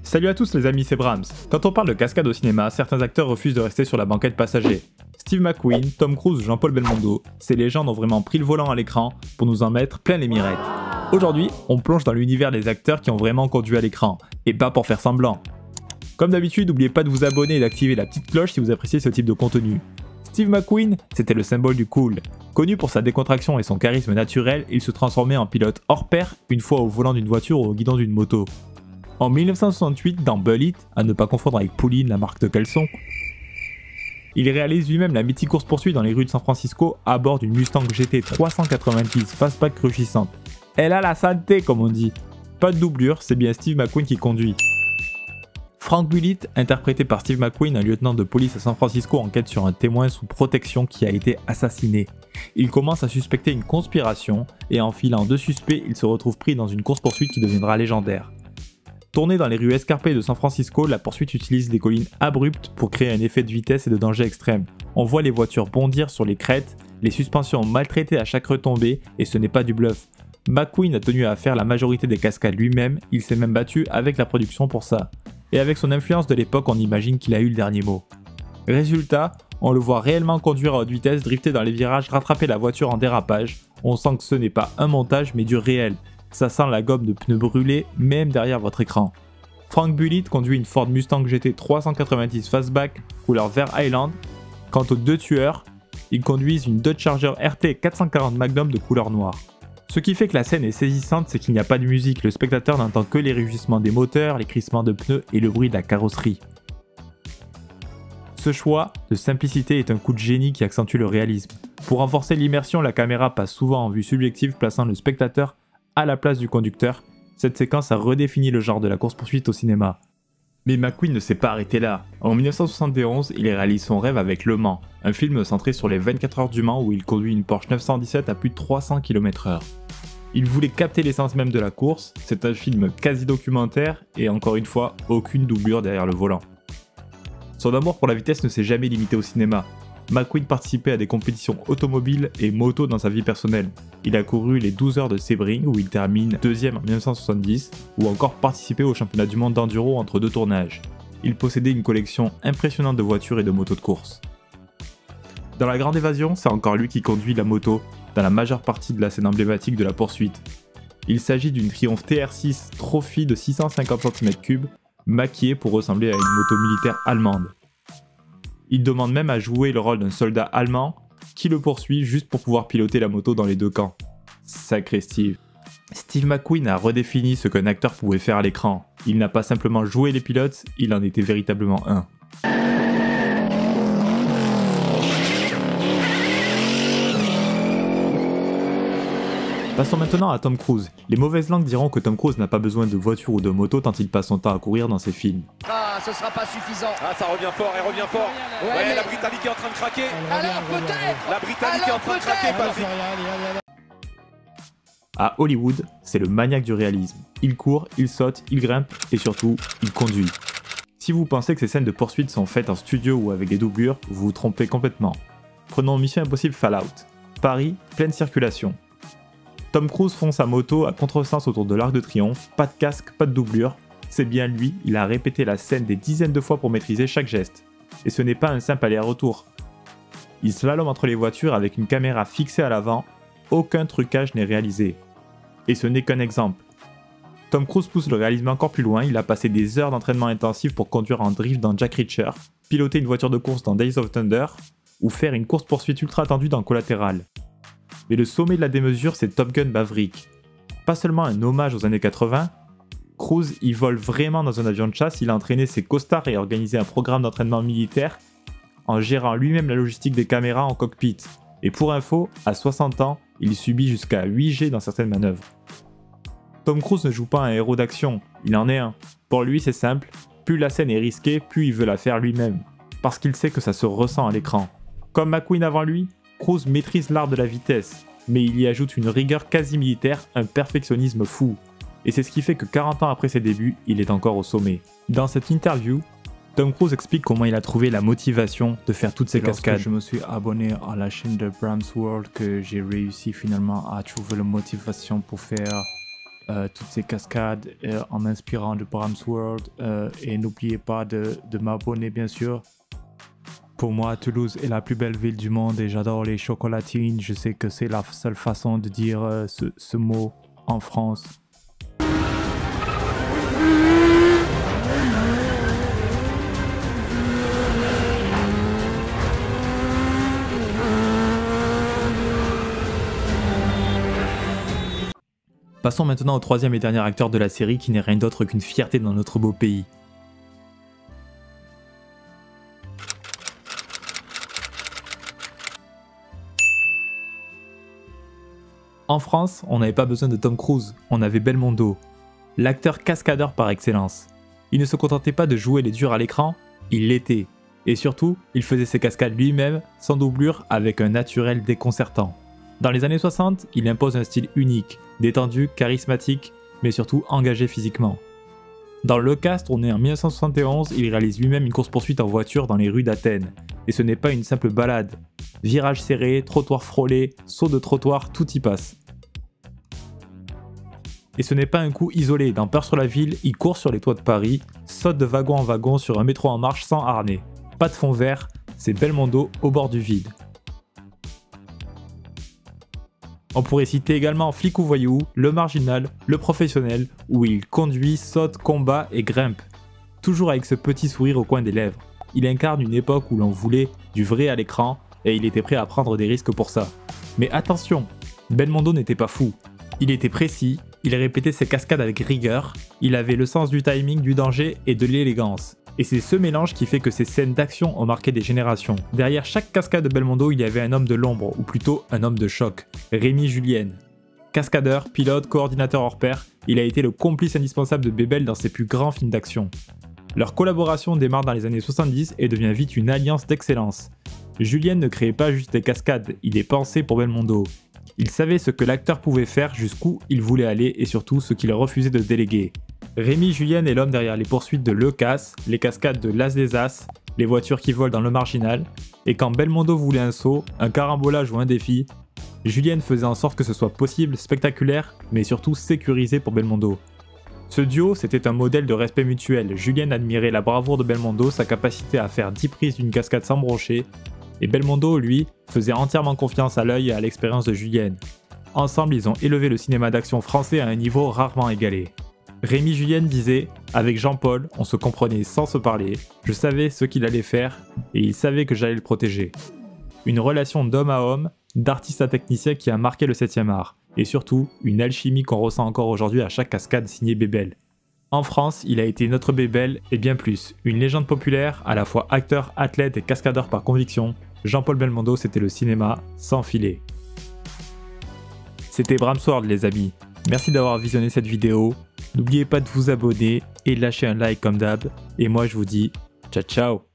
Salut à tous les amis, c'est Brahms. Quand on parle de cascade au cinéma, certains acteurs refusent de rester sur la banquette passager. Steve McQueen, Tom Cruise ou Jean-Paul Belmondo, ces légendes ont vraiment pris le volant à l'écran pour nous en mettre plein les mirettes. Aujourd'hui, on plonge dans l'univers des acteurs qui ont vraiment conduit à l'écran, et pas pour faire semblant. Comme d'habitude, n'oubliez pas de vous abonner et d'activer la petite cloche si vous appréciez ce type de contenu. Steve McQueen, c'était le symbole du cool. Connu pour sa décontraction et son charisme naturel, il se transformait en pilote hors pair une fois au volant d'une voiture ou au guidon d'une moto. En 1968, dans Bullitt, à ne pas confondre avec Pouline, la marque de caleçon, il réalise lui-même la mythique course-poursuite dans les rues de San Francisco à bord d'une Mustang GT 390 fastback rugissante. Elle a la santé, comme on dit. Pas de doublure, c'est bien Steve McQueen qui conduit. Frank Bullitt, interprété par Steve McQueen, un lieutenant de police à San Francisco, enquête sur un témoin sous protection qui a été assassiné. Il commence à suspecter une conspiration et en filant deux suspects, il se retrouve pris dans une course-poursuite qui deviendra légendaire. Tournée dans les rues escarpées de San Francisco, la poursuite utilise des collines abruptes pour créer un effet de vitesse et de danger extrême. On voit les voitures bondir sur les crêtes, les suspensions maltraitées à chaque retombée, et ce n'est pas du bluff. McQueen a tenu à faire la majorité des cascades lui-même, il s'est même battu avec la production pour ça. Et avec son influence de l'époque, on imagine qu'il a eu le dernier mot. Résultat, on le voit réellement conduire à haute vitesse, drifter dans les virages, rattraper la voiture en dérapage. On sent que ce n'est pas un montage mais du réel. Ça sent la gomme de pneus brûlés même derrière votre écran. Frank Bullitt conduit une Ford Mustang GT 390 Fastback couleur vert Highland. Quant aux deux tueurs, ils conduisent une Dodge Charger RT 440 Magnum de couleur noire. Ce qui fait que la scène est saisissante, c'est qu'il n'y a pas de musique, le spectateur n'entend que les rugissements des moteurs, les crissements de pneus et le bruit de la carrosserie. Ce choix de simplicité est un coup de génie qui accentue le réalisme. Pour renforcer l'immersion, la caméra passe souvent en vue subjective, plaçant le spectateur à la place du conducteur. Cette séquence a redéfini le genre de la course-poursuite au cinéma. Mais McQueen ne s'est pas arrêté là. En 1971, il réalise son rêve avec Le Mans, un film centré sur les 24 heures du Mans où il conduit une Porsche 917 à plus de 300 km/h. Il voulait capter l'essence même de la course, c'est un film quasi documentaire et encore une fois, aucune doublure derrière le volant. Son amour pour la vitesse ne s'est jamais limité au cinéma. McQueen participait à des compétitions automobiles et moto dans sa vie personnelle. Il a couru les 12 heures de Sebring où il termine deuxième en 1970 ou encore participé au championnat du monde d'enduro entre deux tournages. Il possédait une collection impressionnante de voitures et de motos de course. Dans La Grande Évasion, c'est encore lui qui conduit la moto dans la majeure partie de la scène emblématique de la poursuite. Il s'agit d'une Triumph TR6 Trophy de 650 cm3 maquillée pour ressembler à une moto militaire allemande. Il demande même à jouer le rôle d'un soldat allemand qui le poursuit juste pour pouvoir piloter la moto dans les deux camps. Sacré Steve. Steve McQueen a redéfini ce qu'un acteur pouvait faire à l'écran. Il n'a pas simplement joué les pilotes, il en était véritablement un. Passons maintenant à Tom Cruise. Les mauvaises langues diront que Tom Cruise n'a pas besoin de voiture ou de moto tant il passe son temps à courir dans ses films. Ah, ce sera pas suffisant. Ah, ça revient fort, elle revient fort. Ouais, mais... la Britannique est en train de craquer. Alors peut-être. La Britannique est en train de craquer, Patrick. À Hollywood, c'est le maniaque du réalisme. Il court, il saute, il grimpe et surtout, il conduit. Si vous pensez que ces scènes de poursuite sont faites en studio ou avec des doublures, vous vous trompez complètement. Prenons Mission Impossible Fallout. Paris, pleine circulation. Tom Cruise fonce sa moto à contresens autour de l'Arc de Triomphe, pas de casque, pas de doublure. C'est bien lui, il a répété la scène des dizaines de fois pour maîtriser chaque geste. Et ce n'est pas un simple aller-retour. Il slalome entre les voitures avec une caméra fixée à l'avant, aucun trucage n'est réalisé. Et ce n'est qu'un exemple. Tom Cruise pousse le réalisme encore plus loin, il a passé des heures d'entraînement intensif pour conduire en drift dans Jack Reacher, piloter une voiture de course dans Days of Thunder, ou faire une course-poursuite ultra tendue dans Collateral. Mais le sommet de la démesure, c'est Top Gun Maverick. Pas seulement un hommage aux années 80, Cruise y vole vraiment dans un avion de chasse, il a entraîné ses costards et organisé un programme d'entraînement militaire en gérant lui-même la logistique des caméras en cockpit. Et pour info, à 60 ans, il subit jusqu'à 8G dans certaines manœuvres. Tom Cruise ne joue pas un héros d'action, il en est un. Pour lui, c'est simple, plus la scène est risquée, plus il veut la faire lui-même. Parce qu'il sait que ça se ressent à l'écran. Comme McQueen avant lui, Cruise maîtrise l'art de la vitesse, mais il y ajoute une rigueur quasi militaire, un perfectionnisme fou. Et c'est ce qui fait que 40 ans après ses débuts, il est encore au sommet. Dans cette interview, Tom Cruise explique comment il a trouvé la motivation de faire toutes ces cascades. Je me suis abonné à la chaîne de Brahms World que j'ai réussi finalement à trouver la motivation pour faire toutes ces cascades en m'inspirant de Bram's World. Et n'oubliez pas de m'abonner bien sûr. Pour moi, Toulouse est la plus belle ville du monde et j'adore les chocolatines. Je sais que c'est la seule façon de dire ce mot en France. Passons maintenant au troisième et dernier acteur de la série qui n'est rien d'autre qu'une fierté dans notre beau pays. En France, on n'avait pas besoin de Tom Cruise, on avait Belmondo, l'acteur cascadeur par excellence. Il ne se contentait pas de jouer les durs à l'écran, il l'était. Et surtout, il faisait ses cascades lui-même, sans doublure, avec un naturel déconcertant. Dans les années 60, il impose un style unique, détendu, charismatique, mais surtout engagé physiquement. Dans Le Cast, tourné en 1971, il réalise lui-même une course-poursuite en voiture dans les rues d'Athènes. Et ce n'est pas une simple balade. Virages serrés, trottoirs frôlés, sauts de trottoir, tout y passe. Et ce n'est pas un coup isolé, dans Peur sur la ville, il court sur les toits de Paris, saute de wagon en wagon sur un métro en marche sans harnais. Pas de fond vert, c'est Belmondo au bord du vide. On pourrait citer également Flic ou Voyou, Le Marginal, Le Professionnel, où il conduit, saute, combat et grimpe. Toujours avec ce petit sourire au coin des lèvres. Il incarne une époque où l'on voulait du vrai à l'écran et il était prêt à prendre des risques pour ça. Mais attention, Belmondo n'était pas fou. Il était précis, il répétait ses cascades avec rigueur, il avait le sens du timing, du danger et de l'élégance. Et c'est ce mélange qui fait que ces scènes d'action ont marqué des générations. Derrière chaque cascade de Belmondo, il y avait un homme de l'ombre, ou plutôt un homme de choc, Rémi Julien. Cascadeur, pilote, coordinateur hors pair, il a été le complice indispensable de Bébel dans ses plus grands films d'action. Leur collaboration démarre dans les années 70 et devient vite une alliance d'excellence. Julien ne créait pas juste des cascades, il les pensait pour Belmondo. Il savait ce que l'acteur pouvait faire, jusqu'où il voulait aller et surtout ce qu'il refusait de déléguer. Rémi Julien est l'homme derrière les poursuites de Le Casse, les cascades de L'As des As, les voitures qui volent dans Le Marginal, et quand Belmondo voulait un saut, un carambolage ou un défi, Julien faisait en sorte que ce soit possible, spectaculaire, mais surtout sécurisé pour Belmondo. Ce duo, c'était un modèle de respect mutuel. Julien admirait la bravoure de Belmondo, sa capacité à faire 10 prises d'une cascade sans broncher, et Belmondo, lui, faisait entièrement confiance à l'œil et à l'expérience de Julien. Ensemble, ils ont élevé le cinéma d'action français à un niveau rarement égalé. Rémi Julien disait « Avec Jean-Paul, on se comprenait sans se parler, je savais ce qu'il allait faire et il savait que j'allais le protéger. » Une relation d'homme à homme, d'artiste à technicien qui a marqué le 7e art, et surtout une alchimie qu'on ressent encore aujourd'hui à chaque cascade signée Bébel. En France, il a été notre Bébel et bien plus, une légende populaire, à la fois acteur, athlète et cascadeur par conviction, Jean-Paul Belmondo c'était le cinéma sans filet. C'était Bram's World les amis, merci d'avoir visionné cette vidéo. N'oubliez pas de vous abonner et de lâcher un like comme d'hab. Et moi je vous dis ciao ciao.